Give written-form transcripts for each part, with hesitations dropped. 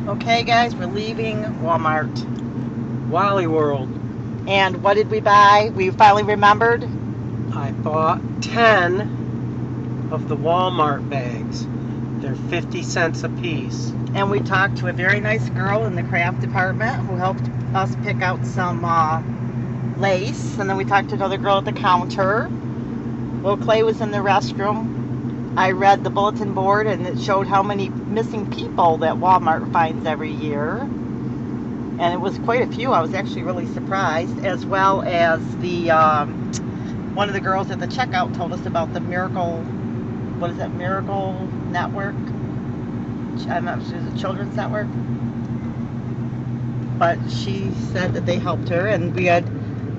Okay, guys, we're leaving Walmart. Wally World. And what did we buy? We finally remembered. I bought 10 of the Walmart bags. They're 50 cents a piece. And we talked to a very nice girl in the craft department who helped us pick out some lace. And then we talked to another girl at the counter. Little Clay was in the restroom. I read the bulletin board and it showed how many missing people that Walmart finds every year. And it was quite a few. I was actually really surprised, as well as the one of the girls at the checkout told us about the Miracle, what is that, Miracle Network? I'm not sure, it's a children's network. But she said that they helped her, and we had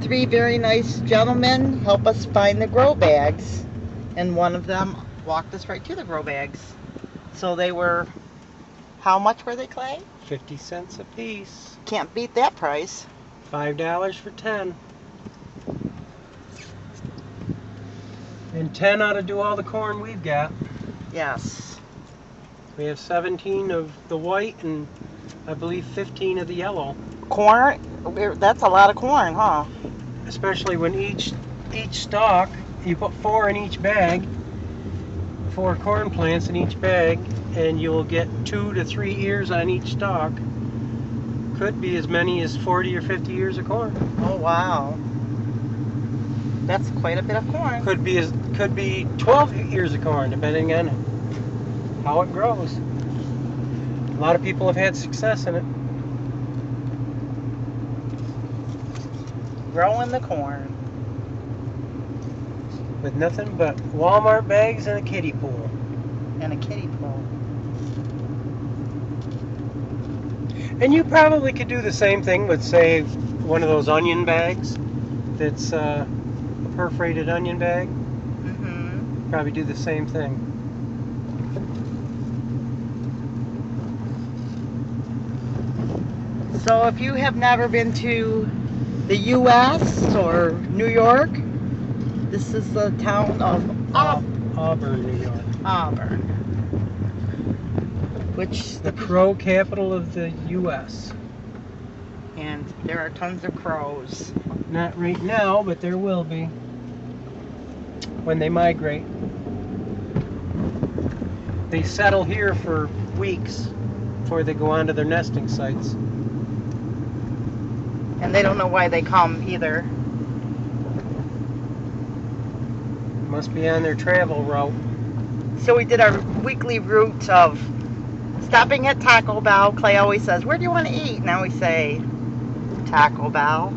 3 very nice gentlemen help us find the grow bags. And one of them walked us right to the grow bags. So they were, how much were they, Clay? 50 cents a piece. Can't beat that price. $5 for 10. And 10 ought to do all the corn we've got. Yes. We have 17 of the white and I believe 15 of the yellow. Corn? That's a lot of corn, huh? Especially when each stalk, you put 4 in each bag, 4 corn plants in each bag, and you'll get 2 to 3 ears on each stalk. Could be as many as 40 or 50 ears of corn. Oh, wow. That's quite a bit of corn. Could be 12 ears of corn, depending on how it grows. A lot of people have had success in it. Growing the corn. With nothing but Walmart bags and a kiddie pool. And a kiddie pool. And you probably could do the same thing with, say, one of those onion bags that's a perforated onion bag. Mm-hmm. Probably do the same thing. So if you have never been to the U.S. or New York, this is the town of Auburn, New York. Auburn. Which The crow capital of the U.S. And there are tons of crows. Not right now, but there will be when they migrate. They settle here for weeks before they go on to their nesting sites. And they don't know why they come either. Must be on their travel route. So we did our weekly route of stopping at Taco Bell. Clay always says, "Where do you want to eat?" Now we say, Taco Bell.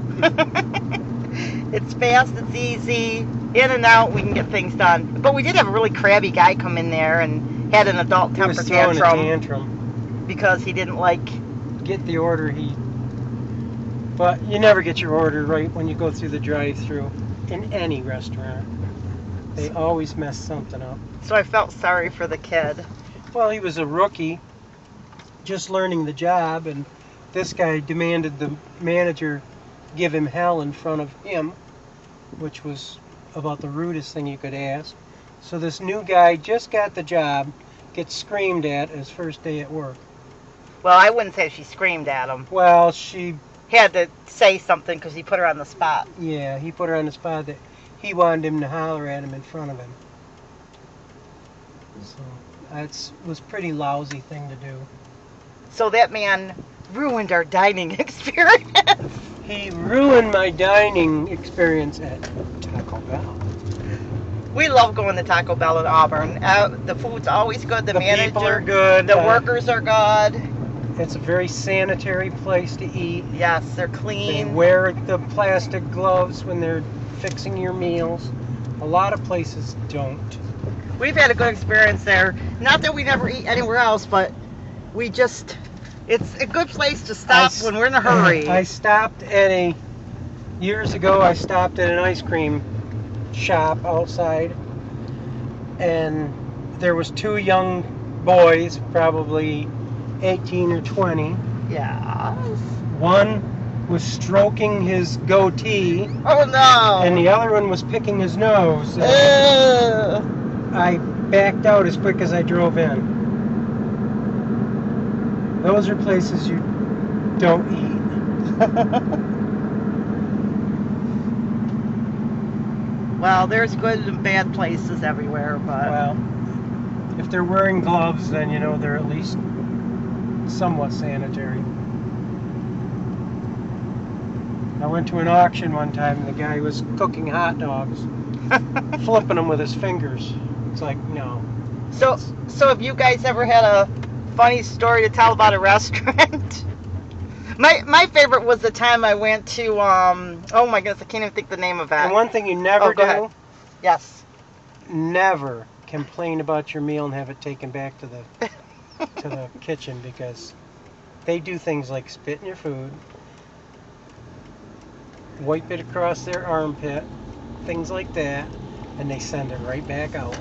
It's fast, it's easy, in and out, we can get things done. But we did have a really crabby guy come in there and had an adult temper throwing tantrum a tantrum because he didn't like... Get the order But you never get your order right when you go through the drive-thru in any restaurant. They always mess something up. So I felt sorry for the kid. Well, he was a rookie, just learning the job, and this guy demanded the manager give him hell in front of him, which was about the rudest thing you could ask. So this new guy just got the job, gets screamed at his first day at work. Well, I wouldn't say she screamed at him. Well, she had to say something because he put her on the spot. Yeah, he put her on the spot that he wanted him to holler at him in front of him. So that was a pretty lousy thing to do. So that man ruined our dining experience. He ruined my dining experience at Taco Bell. We love going to Taco Bell in Auburn. The food's always good. The manager, people are good. The workers are good. It's a very sanitary place to eat. Yes, they're clean. They wear the plastic gloves when they're fixing your meals. A lot of places don't. We've had a good experience there. Not that we never eat anywhere else, but we just... It's a good place to stop when we're in a hurry. Years ago, I stopped at an ice cream shop outside, and there was 2 young boys, probably 18 or 20. Yeah. One was stroking his goatee. Oh no! And the other one was picking his nose. I backed out as quick as I drove in. Those are places you don't eat. Well, there's good and bad places everywhere, but Well, if they're wearing gloves, then you know they're at least somewhat sanitary. I went to an auction one time and the guy was cooking hot dogs, flipping them with his fingers. It's like, no. so have you guys ever had a funny story to tell about a restaurant? My favorite was the time I went to oh my goodness, I can't even think the name of And it. one thing you never go do, ahead. Yes. never complain about your meal and have it taken back to the kitchen, because they do things like spit in your food, wipe it across their armpit, things like that, and they send it right back out.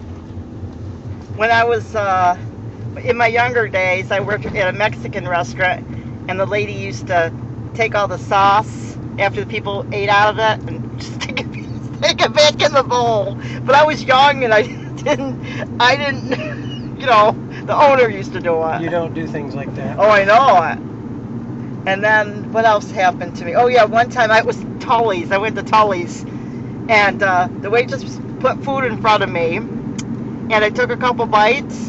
When I was in my younger days, I worked at a Mexican restaurant, and the lady used to take all the sauce after the people ate out of it and just stick it back in the bowl. But I was young and I didn't, you know, the owner used to do it. You don't do things like that. Oh, I know it. And then what else happened to me? Oh yeah, one time I was Tully's. I went to Tully's, and the waitress put food in front of me, and I took a couple bites,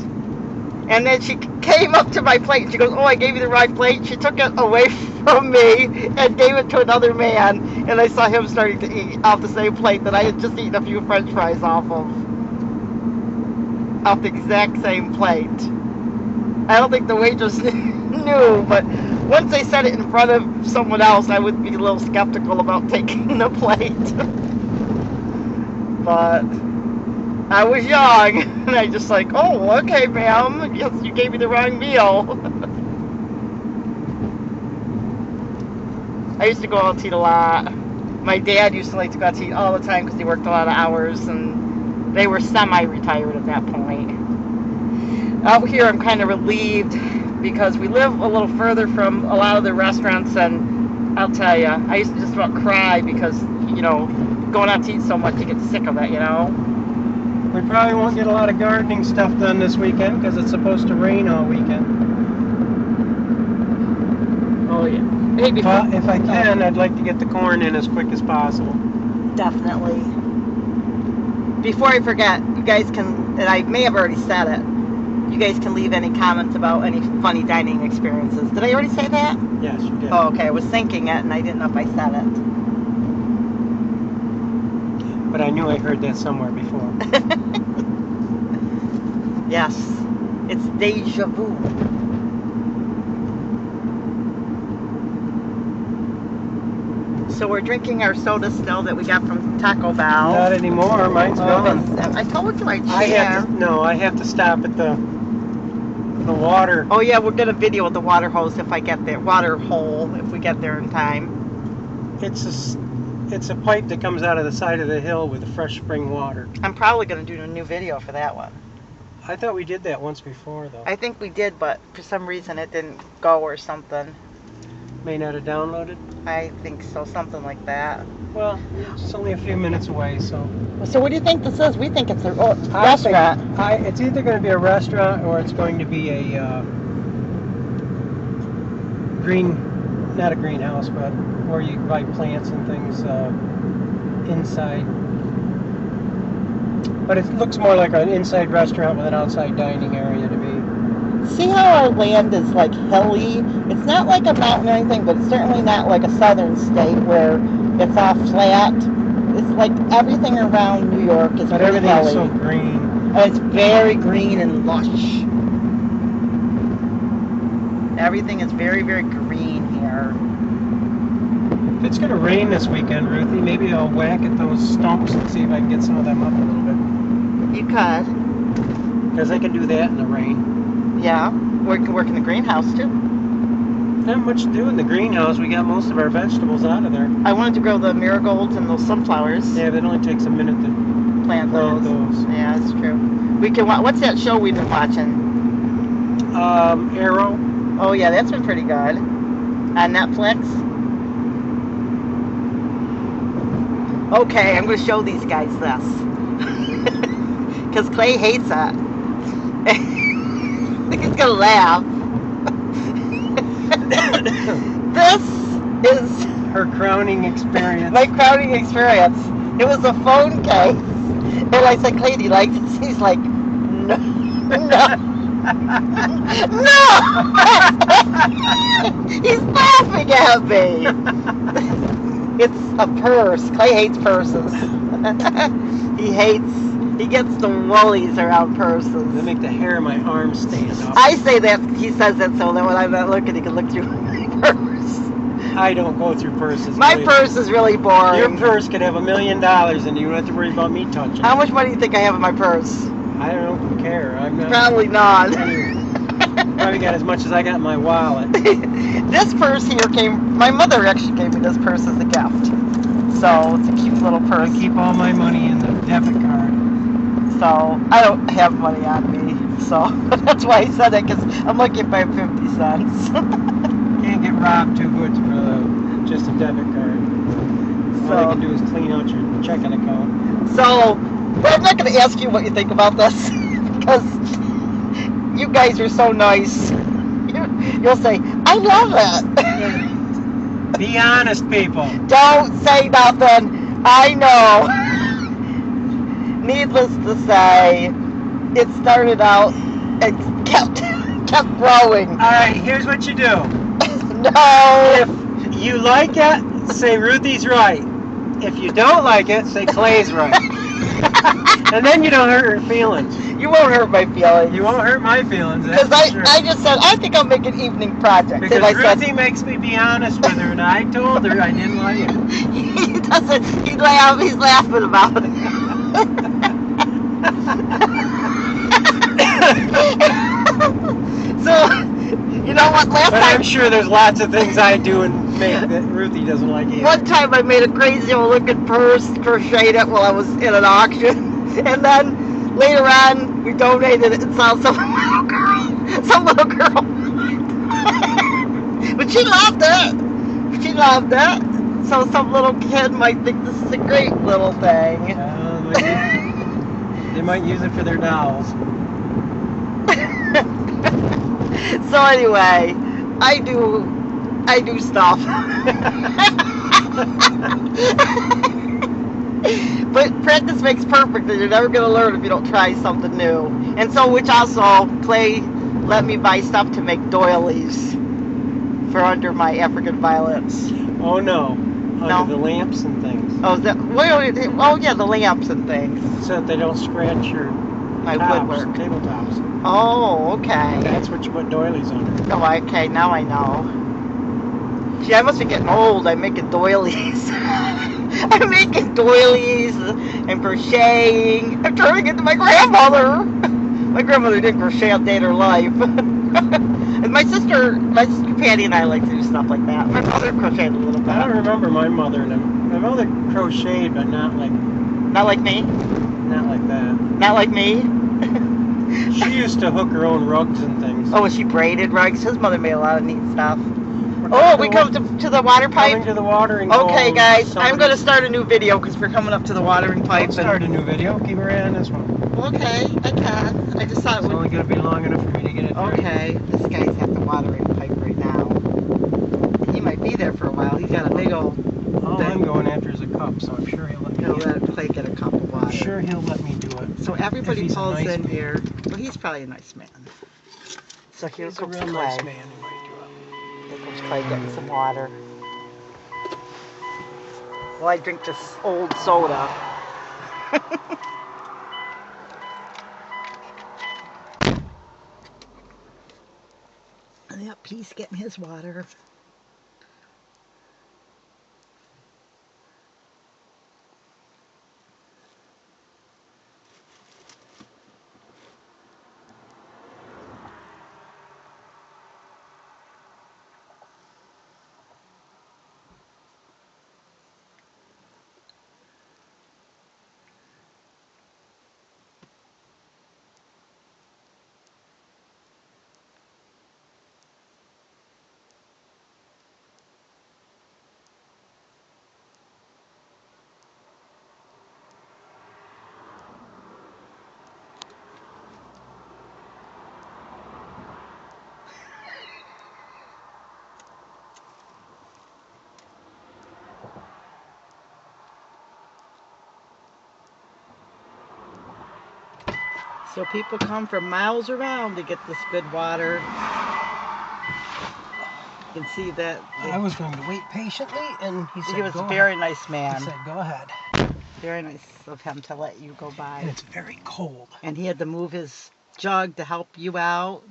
and then she came up to my plate and she goes, "Oh, I gave you the right plate." She took it away from me and gave it to another man, and I saw him starting to eat off the same plate that I had just eaten a few French fries off the exact same plate. I don't think the waitress knew, but once they said it in front of someone else, I would be a little skeptical about taking the plate. But I was young, and I just like, "Oh, okay, ma'am. Yes, you gave me the wrong meal." I used to go out to eat a lot. My dad used to like to go out to eat all the time because he worked a lot of hours, and they were semi-retired at that point. Out here, I'm kind of relieved because we live a little further from a lot of the restaurants, and I'll tell you, I used to just about cry because, you know, going out to eat so much, you get sick of it, you know? We probably won't get a lot of gardening stuff done this weekend because it's supposed to rain all weekend. Oh, yeah. Hey, But if I can, I'd like to get the corn in as quick as possible. Definitely. Before I forget, you guys can, and I may have already said it, you guys can leave any comments about any funny dining experiences. Did I already say that? Yes, you did. Oh, okay. I was thinking it, and I didn't know if I said it. But I knew I heard that somewhere before. Yes. It's deja vu. So we're drinking our soda still that we got from Taco Bell. Not anymore. Mine's gone. I told you I'd I share. have to stop at the water. Oh yeah, we'll get a video with the water hose if I get there. Water hole if we get there in time. It's a pipe that comes out of the side of the hill with fresh spring water. I'm probably going to do a new video for that one. I thought we did that once before, though. I think we did, but for some reason it didn't go or something. May not have downloaded. I think so, something like that. Well, it's only a few minutes away, so. So what do you think this is? We think it's a I think- restaurant. It's either going to be a restaurant or it's going to be a not a greenhouse, but where you buy plants and things inside. But it looks more like an inside restaurant with an outside dining area to me. See how our land is like hilly? It's not like a mountain or anything, but it's certainly not like a southern state where it's all flat. It's like everything around New York is But pretty everything hilly. is so green. And it's very green and lush. Everything is very, very green here. If it's going to rain this weekend, Ruthie, maybe I'll whack at those stumps and see if I can get some of them up a little bit. You could. Because I can do that in the rain. Yeah. We can work in the greenhouse too. Not much to do in the greenhouse. We got most of our vegetables out of there. I wanted to grow the marigolds and those sunflowers. Yeah, but it only takes a minute to Plant those. Yeah, that's true. We can. What's that show we've been watching? Arrow. Oh yeah, that's been pretty good. On Netflix. Okay, I'm going to show these guys this. Because Clay hates it. I think he's going to laugh. This is Her crowning experience. my crowning experience. It was a phone case. And I said, Clay, do you like this? He's like, no. No. No! He's laughing at me. It's a purse. Clay hates purses. He gets the woolies around purses. They make the hair of my arms stand up. I say that, he says that so that when I'm not looking, he can look through my purse. I don't go through purses. My believe purse is really boring. Your purse could have $1 million and you don't have to worry about me touching How it. much money do you think I have in my purse? I don't care. I'm not. Probably none. Probably got as much as I got in my wallet. This purse here my mother actually gave me this purse as a gift. So it's a cute little purse. I keep all my money in the debit card. So I don't have money on me. So that's why I said that, because I'm lucky if I have 50 cents. Can't get robbed too good for just a debit card. All they can do is clean out your checking account. So, but I'm not going to ask you what you think about this, because you guys are so nice. You'll say, I love it. Be honest, people. Don't say nothing. I know. Needless to say, it started out and kept growing. All right, here's what you do. No. If you like it, say Ruthie's right. If you don't like it, say Clay's right. And then you don't hurt her feelings. You won't hurt my feelings. You won't hurt my feelings. Because That's for sure. I just said, I think I'll make an evening project. Because and I Ruthie makes me be honest with her, and I told her I didn't like it. He doesn't, he's laughing about it. So, you know what, last But time, I'm sure there's lots of things I do and make that Ruthie doesn't like either. one time I made a crazy old looking purse, crocheted it while I was in an auction, and then later on we donated it and saw some little girl, but she loved it, so some little kid might think this is a great little thing. They might use it for their dolls. So anyway, I do stuff. But practice makes perfect, and you're never going to learn if you don't try something new. And so, which also, Clay let me buy stuff to make doilies for under my African violets. Oh no. No? Under the lamps and things. Oh, is that, oh yeah, the lamps and things. So that they don't scratch your My tops, woodwork. tabletops. Oh, okay. That's what you put doilies under. Oh, okay, now I know. Gee, I must be getting old. I'm making doilies. I'm making doilies and crocheting. I'm turning into my grandmother. My grandmother did crochet a day in her life. And my sister Patty and I like to do stuff like that. My mother crocheted a little I don't bit. remember my mother and them. My mother crocheted, but not like Not like me. that. Not like me. She used to hook her own rugs and things. Oh, she braided rugs. His mother made a lot of neat stuff. We're Oh, we come to the water pipe. coming to the watering Okay, hole. guys, I'm Somebody- going to start a new video because we're coming up to the watering pipe. I'll start a new video. Keep her on this one. Okay, I can. I just thought it It's would. only going to be long enough for me to get it. Okay, this guy's at the watering pipe right now. He might be there for a while. He's got a big old. All I'm going after is a cup, so I'm sure he'll let me. He'll let Clay get a cup of water. I'm sure he'll let me do it. So everybody If he's a pulls nice in man. here. Well, he's probably a nice man. So here He's a comes real Clay. nice man who might do it. Here comes Clay getting some water. Well, I drink this old soda. Yep, he's getting his water. So people come from miles around to get this good water. You can see that I was going to wait patiently, and he said, he was go a very ahead. nice man. He said, go ahead. Very nice of him to let you go by. And it's very cold. And he had to move his jug to help you out,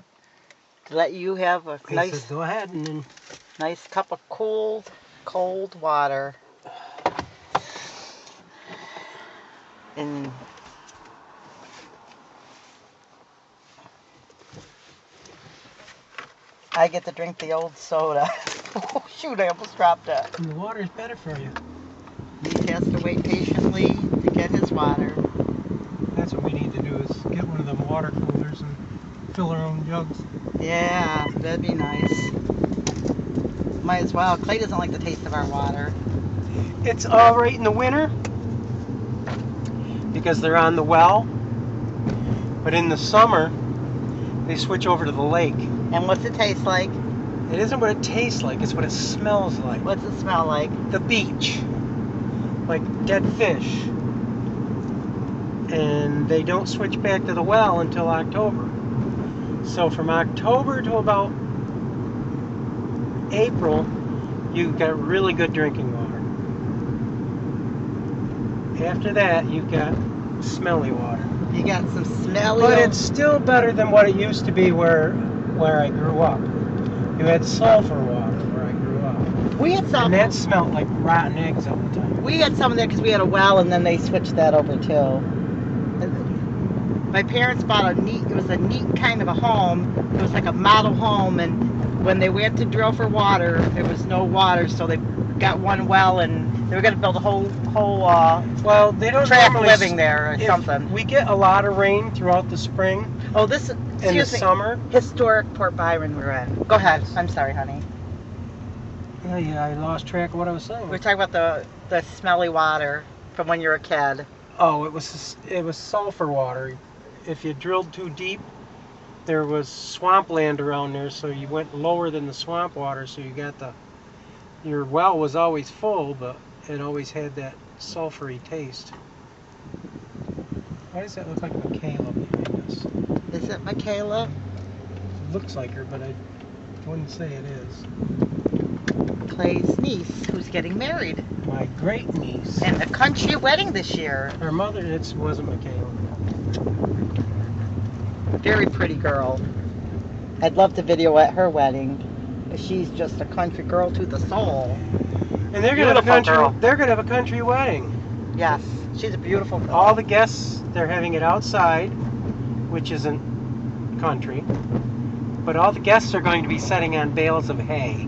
to let you have a He nice, said, go ahead, and then nice cup of cold water. And I get to drink the old soda. Oh shoot, I almost dropped it. and the water's better for you. He has to wait patiently to get his water. That's what we need to do, is get one of them water coolers and fill our own jugs. Yeah, that'd be nice. Might as well. Clay doesn't like the taste of our water. It's all right in the winter because they're on the well, but in the summer they switch over to the lake. And what's it taste like? It isn't what it tastes like, it's what it smells like. What's it smell like? The beach, like dead fish. And they don't switch back to the well until October. So from October to about April, you've got really good drinking water. After that, you've got smelly water. You got some smelly. But it's still better than what it used to be where I grew up. You had sulfur water where I grew up. We had some. And that smelled like rotten eggs all the time. We had some of that because we had a well, and then they switched that over too. My parents bought it was a neat kind of a home. It was like a model home, and when they went to drill for water, there was no water, so they got one well, and they were going to build a whole Well, they don't tract normally living there or if something. We get a lot of rain throughout the spring Oh, this and the excuse me. summer. Historic Port Byron we're in. Go ahead. I'm sorry, honey. Yeah, I lost track of what I was saying. We're talking about the smelly water from when you were a kid. Oh, it was sulfur water. If you drilled too deep, there was swampland around there, so you went lower than the swamp water, so you got your well was always full, but it always had that sulfury taste. Why does that look like Michaela behind us? Is it Michaela? It looks like her, but I wouldn't say it is. Clay's niece, who's getting married. My great niece. And a country wedding this year. Her mother, it wasn't Michaela. Very pretty girl. I'd love to video at her wedding. She's just a country girl to the soul. And they're gonna Beautiful girl. They're gonna have a country wedding. Yes, she's a beautiful girl. All the guests, they're having it outside, which isn't country. But all the guests are going to be sitting on bales of hay.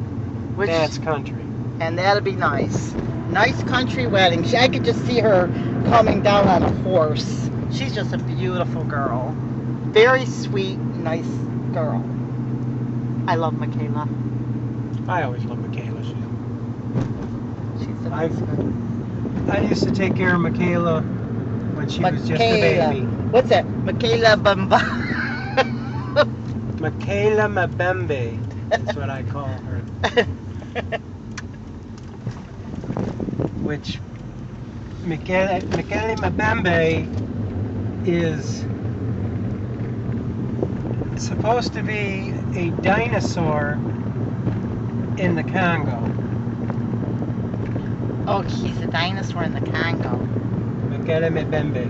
Which, That's country. and that'd be nice. Nice country wedding. I could just see her coming down on a horse. She's just a beautiful girl. Very sweet, nice girl. I love Michaela. I always love Michaela. She's a nice girl. I used to take care of Michaela when she was just a baby. What's that? Michaela Bamba. Michaela Mabembe. That's what I call her. Which Michaela Mabembe is supposed to be a dinosaur in the Congo. Oh, he's a dinosaur in the Congo. Michaela Mabembe.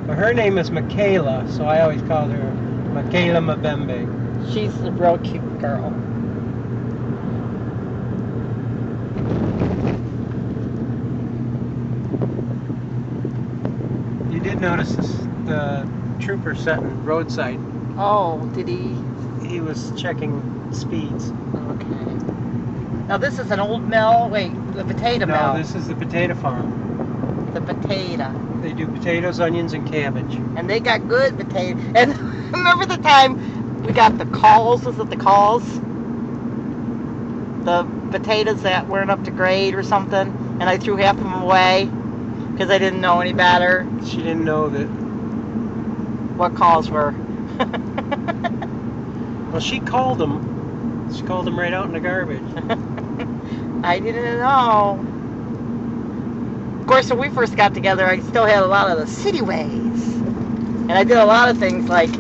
But her name is Michaela, so I always called her Michaela Mabembe. She's a real cute girl. You did notice the trooper sitting roadside. Oh, did he? He was checking speeds. Okay. Now this is an old mill. Wait, the potato mill. No, this is the potato farm. The potato. They do potatoes, onions, and cabbage. And they got good potato. And remember the time we got the calls? Was it the calls? The potatoes that weren't up to grade or something, and I threw half of them away because I didn't know any better. She didn't know that. What calls were? Well, she called them. She called them right out in the garbage. I didn't know. Of course, when we first got together, I still had a lot of the city ways. And I did a lot of things like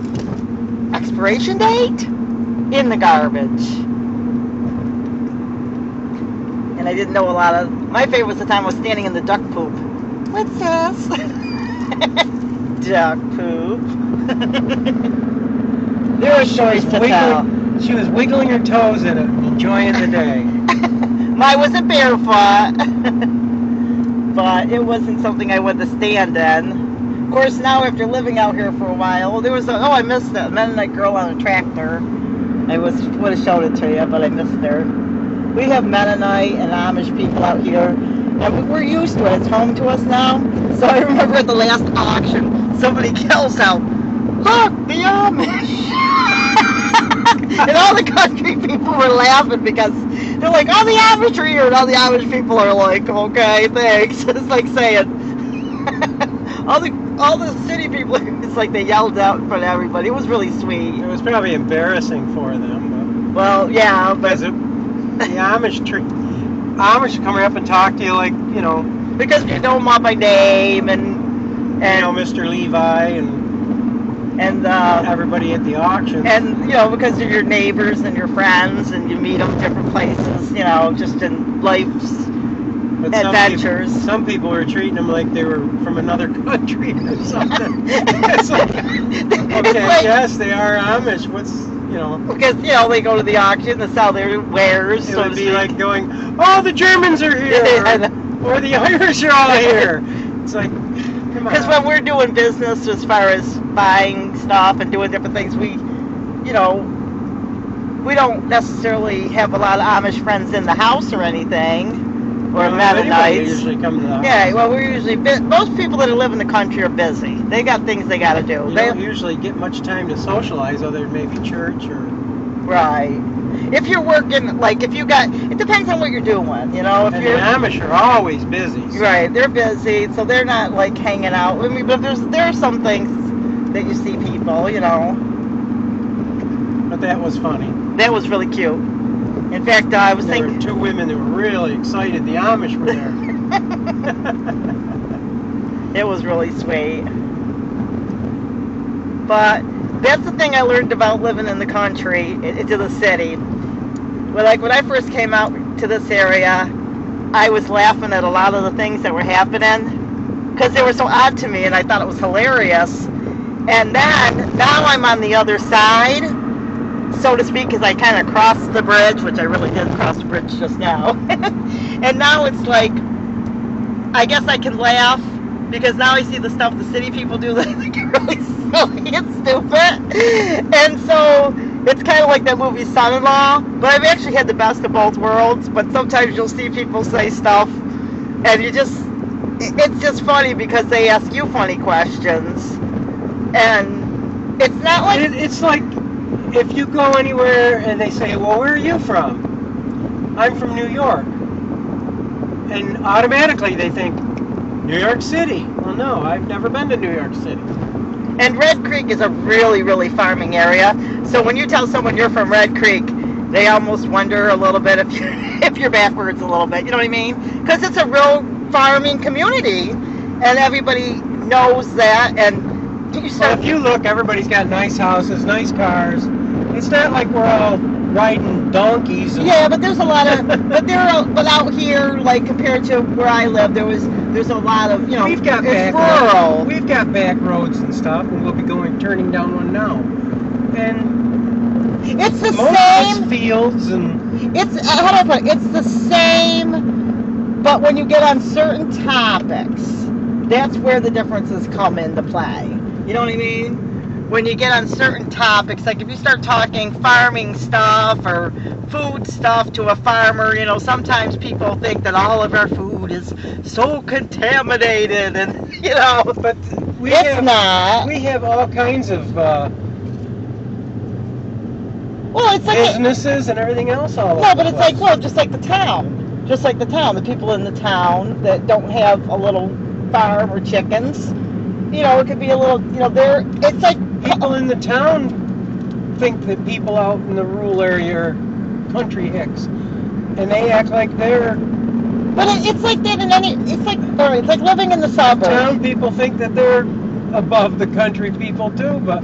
expiration date in the garbage. And I didn't know a lot of. My favorite was the time I was standing in the duck poop. What's this? Duck poop. There were stories to tell. She was wiggling her toes in it, enjoying the day. Mine wasn't barefoot, but it wasn't something I wanted to stand in. Of course, now after living out here for a while, there was I missed it. Mennonite girl on a tractor. I would have showed it to you, but I missed her. We have Mennonite and Amish people out here, and we're used to it. It's home to us now. So I remember at the last auction, somebody yells out, "Look, the Amish!" And all the country people were laughing because they're like, "Oh, the Amish are here," and all the Amish people are like, "Okay, thanks." It's like saying, all the city people. It's like they yelled out in front of everybody. It was really sweet. It was probably embarrassing for them. Well, yeah, but the Amish come up and talk to you like, you know, because you know them all by name and you know, Mr. Levi and everybody at the auction. And you know, because they're your neighbors and your friends, and you meet them different places. You know, just in life's adventures. Some people were treating them like they were from another country or something. It's like, okay, yes, they are Amish. What's, you know? Because, you know, they go to the auction to sell their wares. It would be like going, "Oh, the Germans are here," or "The Irish are all here." It's like, come on. Because when we're doing business, as far as buying stuff and doing different things, we don't necessarily have a lot of Amish friends in the house or anything. Or Mennonites. Usually come to the house. Yeah, well, we're usually most people that live in the country are busy. They got things they got to do. They don't usually get much time to socialize, other than maybe church or. Right. If you're working, like if you got, it depends on what you're doing. You know, if and you're. The Amish are always busy. So. Right, they're busy, so they're not like hanging out. I mean, but there are some things that you see people, you know. But that was funny. That was really cute. In fact, I was thinking... There were two women that were really excited. The Amish were there. It was really sweet. But that's the thing I learned about living in the country, into the city. Well, like when I first came out to this area, I was laughing at a lot of the things that were happening because they were so odd to me, and I thought it was hilarious. And then, now I'm on the other side, so to speak, because I kind of crossed the bridge, which I really did cross the bridge just now. And now it's like, I guess I can laugh because now I see the stuff the city people do that I think are really silly and stupid. And so it's kind of like that movie Son-in-Law, but I've actually had the best of both worlds. But sometimes you'll see people say stuff and it's just funny because they ask you funny questions. And it's not like... It's like... If you go anywhere and they say, "Well, where are you from?" "I'm from New York." And automatically they think, "New York City." Well, no, I've never been to New York City. And Red Creek is a really, really farming area. So when you tell someone you're from Red Creek, they almost wonder a little bit if you're backwards a little bit. You know what I mean? Because it's a real farming community. And everybody knows that. And well, if you look, everybody's got nice houses, nice cars. It's not like we're all riding donkeys. Yeah, but there's a lot of, but out here, like compared to where I live, there's a lot of, you know, we've got it's rural. We've got back roads and stuff, and we'll be turning down one now. And it's the most same of it's fields and. It's how do I put it? It's the same, but when you get on certain topics, that's where the differences come into play. You know what I mean? When you get on certain topics, like if you start talking farming stuff or food stuff to a farmer, you know, sometimes people think that all of our food is so contaminated, and you know, but it's not. We have all kinds of well, it's like businesses and everything else all over. No, but it's like, well, just like the town, the people in the town that don't have a little farm or chickens. You know, it could be a little, you know, it's like people in the town think that people out in the rural area are country hicks, and they act like they're. But it's like that in any. It's like living in the suburbs. Town people think that they're above the country people too, but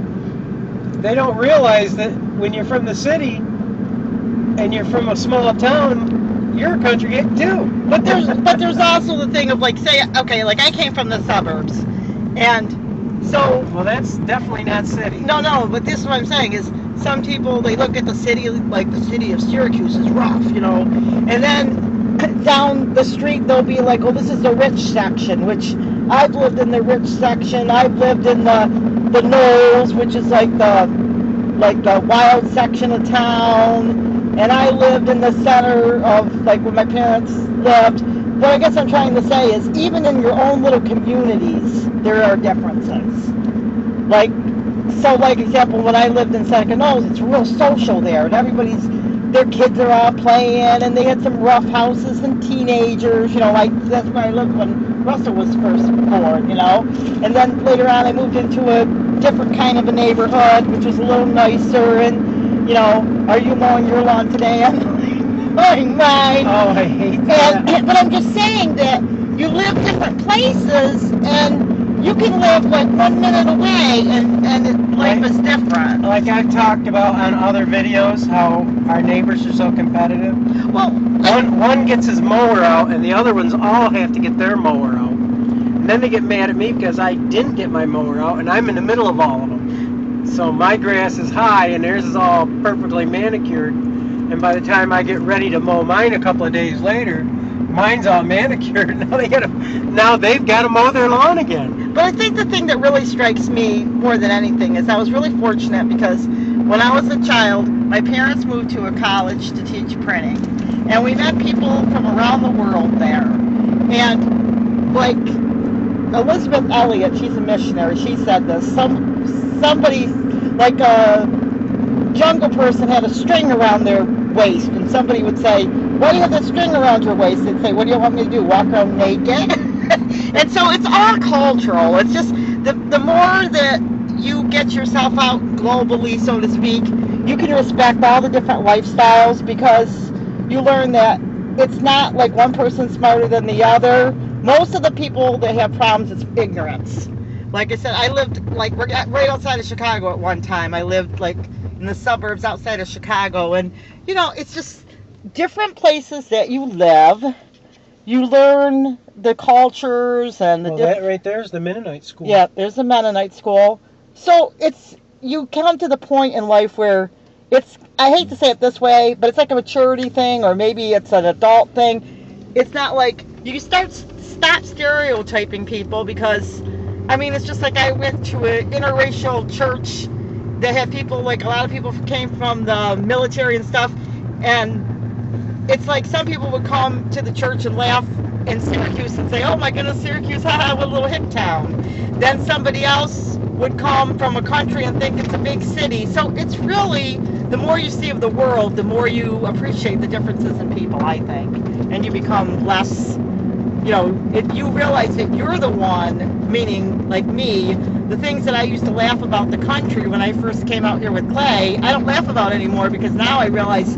they don't realize that when you're from the city and you're from a small town, you're a country kid too. But there's also the thing of like, say, okay, like I came from the suburbs, and so Well, that's definitely not city. no, but this is what I'm saying is some people, they look at the city like the city of Syracuse is rough, and then down the street they'll be like, oh, this is the rich section, which I've lived in the rich section. I've lived in the Knolls, which is like the wild section of town, and I lived in the center of like where my parents lived. What I guess I'm trying to say is even in your own little communities there are differences. Like, so like example, when I lived in Seneca Knolls, it's real social there, and their kids are all playing, and they had some rough houses and teenagers, like that's where I lived when Russell was first born, and then later on I moved into a different kind of a neighborhood, which was a little nicer, and are you mowing your lawn today? I'm mowing mine. Oh, I hate that. But I'm just saying that you live different places, and you can live like 1 minute away, and life is different. Like I've talked about on other videos, how our neighbors are so competitive. Well, One gets his mower out, and the other ones all have to get their mower out. And then they get mad at me because I didn't get my mower out, and I'm in the middle of all of them. So my grass is high, and theirs is all perfectly manicured. And by the time I get ready to mow mine a couple of days later, mine's all manicured. Now they've got to mow their lawn again. But I think the thing that really strikes me more than anything is I was really fortunate because when I was a child, my parents moved to a college to teach printing. And we met people from around the world there. And like Elizabeth Elliot, she's a missionary, she said this. Somebody, like a jungle person, had a string around their waist, and somebody would say, why do you have that string around your waist? They'd say, what do you want me to do, walk around naked? And so it's all cultural. It's just the more that you get yourself out globally, so to speak, you can respect all the different lifestyles, because you learn that it's not like one person's smarter than the other. Most of the people that have problems, it's ignorance. Like I said, I lived like right outside of Chicago at one time. I lived like in the suburbs outside of Chicago, and it's just different places that you live. You learn the cultures and the that right there is the Mennonite school. Yeah, there's the Mennonite school. So you come to the point in life where I hate to say it this way, but it's like a maturity thing, or maybe it's an adult thing. It's not like you stop stereotyping people, because it's just like I went to an interracial church that had people, like a lot of people came from the military and stuff, and it's like some people would come to the church and laugh in Syracuse and say, oh my goodness, Syracuse, haha, what a little hick town. Then somebody else would come from a country and think it's a big city. So it's really, the more you see of the world, the more you appreciate the differences in people, I think. And you become less, if you realize that you're the one, meaning like me, the things that I used to laugh about the country when I first came out here with Clay, I don't laugh about anymore, because now I realize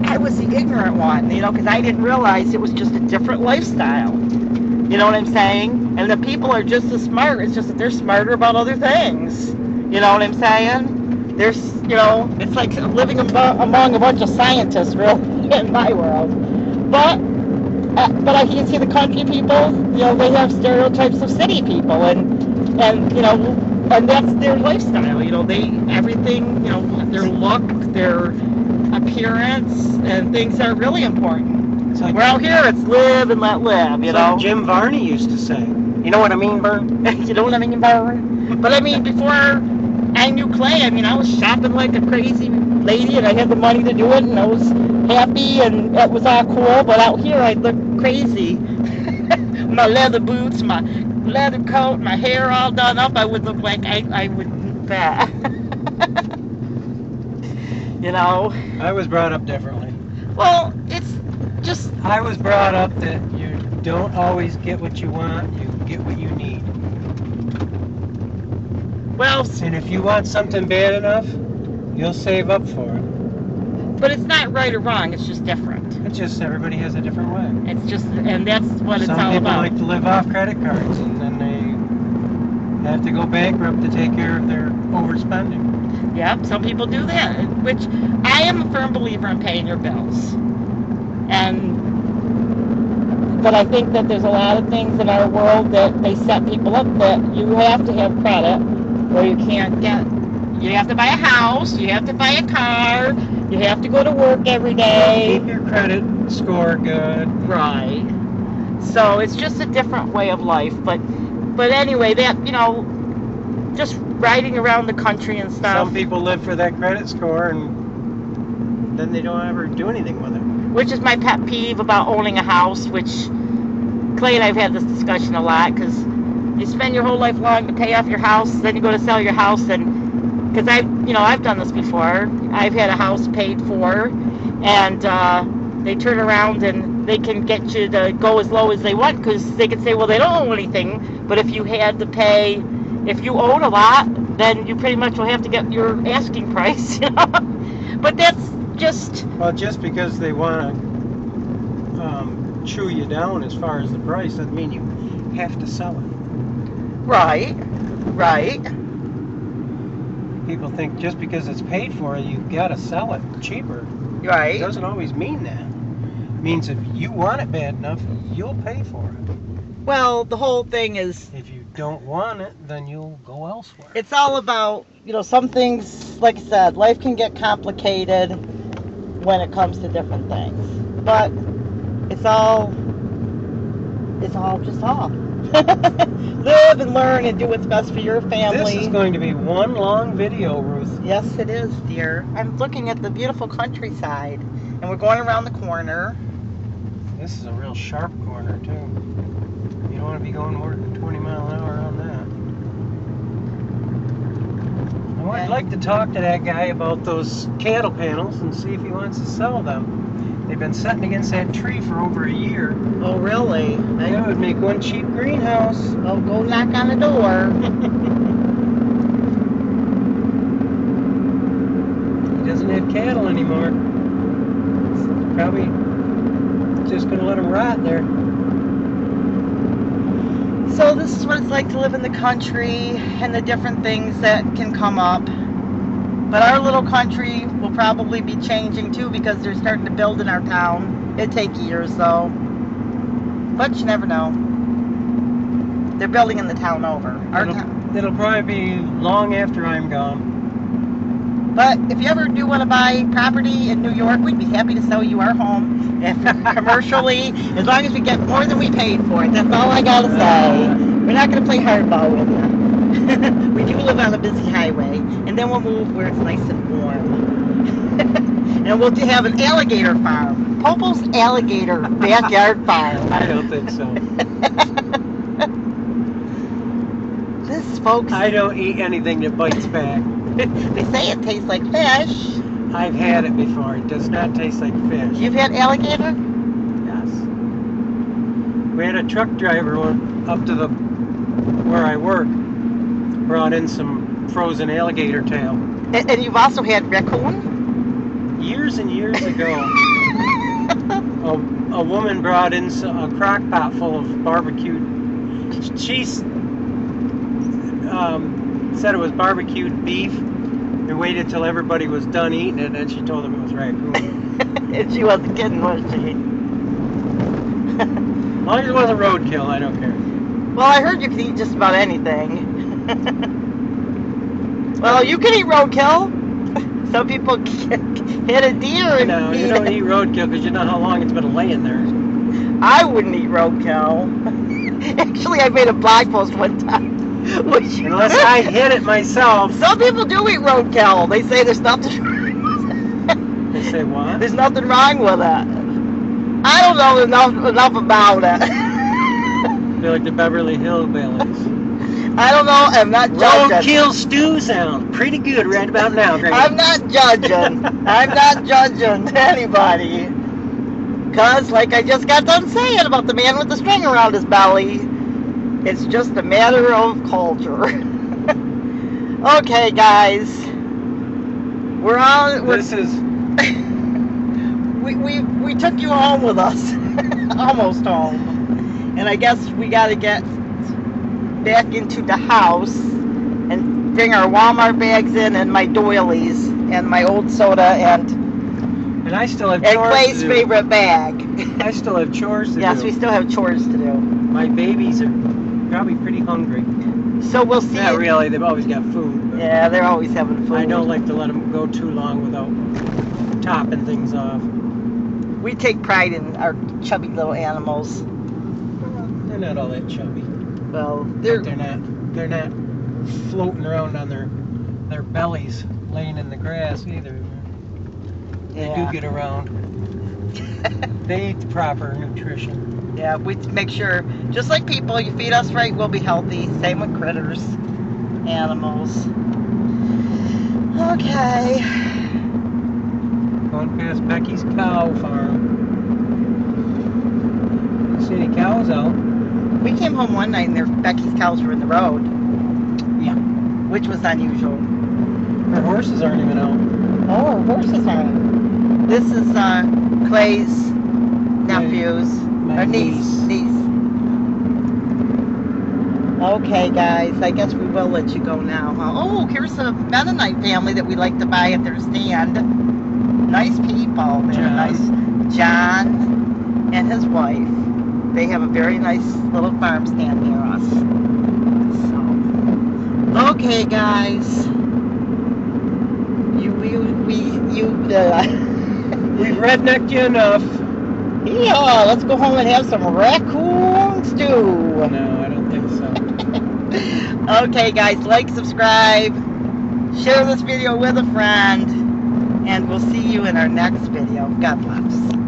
I was the ignorant one, because I didn't realize it was just a different lifestyle. You know what I'm saying? And the people are just as smart. It's just that they're smarter about other things. You know what I'm saying? There's, it's like living among a bunch of scientists, really, in my world. But I can see the country people, they have stereotypes of city people, and that's their lifestyle. Everything, their look, their appearance, and things are really important. It's like, we're out here, it's live and let live, Like Jim Varney used to say. You know what I mean, Bern? You know what I mean, Bern? But before I knew Clay, I was shopping like a crazy lady, and I had the money to do it, and I was happy, and it was all cool. But out here, I look crazy. My leather boots, my leather coat, my hair all done up, I would look like I would fat. I was brought up differently. Well, it's just... I was brought up that you don't always get what you want, you get what you need. Well... And if you want something bad enough, you'll save up for it. But it's not right or wrong, it's just different. It's just everybody has a different way. It's just, and that's what it's all about. Some people like to live off credit cards, and then have to go bankrupt to take care of their overspending. Yep, some people do that, which I am a firm believer in paying your bills. But I think that there's a lot of things in our world that they set people up that you have to have credit or you can't get. You have to buy a house, you have to buy a car, you have to go to work every day. Keep your credit score good. Right. So it's just a different way of life. But anyway, that, just riding around the country and stuff. Some people live for that credit score and then they don't ever do anything with it. Which is my pet peeve about owning a house, which Clay and I have had this discussion a lot, because you spend your whole life long to pay off your house, then you go to sell your house, and because I've done this before. I've had a house paid for, and they turn around and they can get you to go as low as they want, because they can say, well, they don't owe anything, but if you had to pay, if you owed a lot, then you pretty much will have to get your asking price, But that's just because they want to chew you down as far as the price doesn't mean you have to sell it. right. People think just because it's paid for, you gotta sell it cheaper. It Right. doesn't always mean that. It means if you want it bad enough, you'll pay for it. Well, the whole thing is, If you don't want it, then you'll go elsewhere. it's all about, some things, like I said, life can get complicated when it comes to different things. But it's all just all. Live and learn and do what's best for your family. This is going to be one long video, Ruth. Yes, it is, dear. I'm looking at the beautiful countryside, and we're going around the corner. This is a real sharp corner, too. You don't want to be going more than 20 miles an hour on that. I'd like to talk to that guy about those cattle panels and see if he wants to sell them. They've been sitting against that tree for over a year. Oh, really? That would make one cheap greenhouse. Oh, go knock on the door. He doesn't have cattle anymore. Probably just going to let them rot there. So this is what it's like to live in the country and the different things that can come up. But our little country will probably be changing too, because they're starting to build in our town. It'd take years though. But you never know. They're building in the town over. It'll probably be long after I'm gone. But if you ever do want to buy property in New York, we'd be happy to sell you our home. If commercially, as long as we get more than we paid for it. That's all I gotta say. We're not gonna play hardball with you. We do live on a busy highway, and then we'll move where it's nice and warm. And we'll have an alligator farm. Popo's Alligator Backyard Farm. I don't think so. This, folks, I don't eat anything that bites back. they say it tastes like fish. I've had it before. It does not taste like fish. You've had alligator? Yes. We had a truck driver up to where I work, brought in some frozen alligator tail. And you've also had raccoon? Years and years ago, a woman brought in a crock pot full of barbecued. She said it was barbecued beef and waited till everybody was done eating it, and then she told them it was raccoon. And she wasn't kidding, was she? As long as it wasn't roadkill, I don't care. Well, I heard you can eat just about anything. Well, you can eat roadkill. Some people hit a deer and No, you don't eat roadkill because you know how long it's been laying there. I wouldn't eat roadkill. Actually, I made a blog post one time. Unless I hit it myself. Some people do eat roadkill. They say there's nothing wrong with it. They say what? There's nothing wrong with it. I don't know enough about it. They're like the Beverly Hillbillies. I don't know. I'm not judging. Roadkill stew sound pretty good right about now, Granny. I'm not judging. I'm not judging anybody. Because, like I just got done saying about the man with the string around his belly, it's just a matter of culture. Okay, guys. We're on. This is... We took you home with us. Almost home. And I guess we got to get back into the house and bring our Walmart bags in and my doilies and my old soda and I still have chores Clay's to do. favorite bag. I still have chores to do. Yes, we still have chores to do. My babies are probably pretty hungry. So we'll see. Not really. They've always got food. But Yeah, they're always having food. I don't like to let them go too long without topping things off. We take pride in our chubby little animals. They're not all that chubby. Well, They're not floating around on their bellies, laying in the grass either. They yeah. do get around. They eat the proper nutrition. Yeah, we make sure, just like people, you feed us right, we'll be healthy. Same with critters, animals. Okay. Going past Becky's cow farm. Didn't see any cows out. We came home one night and Becky's cows were in the road, Yeah. which was unusual. Her horses aren't even out. Oh, our horses aren't. This is Clay's nephew's, My or niece. Okay, guys, I guess we will let you go now, huh? Oh, here's a Mennonite family that we like to buy at their stand. Nice people. They're John. nice. John and his wife. They have a very nice little farm stand near us. So, okay, guys. We've rednecked you enough. Yeah, let's go home and have some raccoon stew. No, I don't think so. Okay, guys, like, subscribe, share this video with a friend, and we'll see you in our next video. God bless.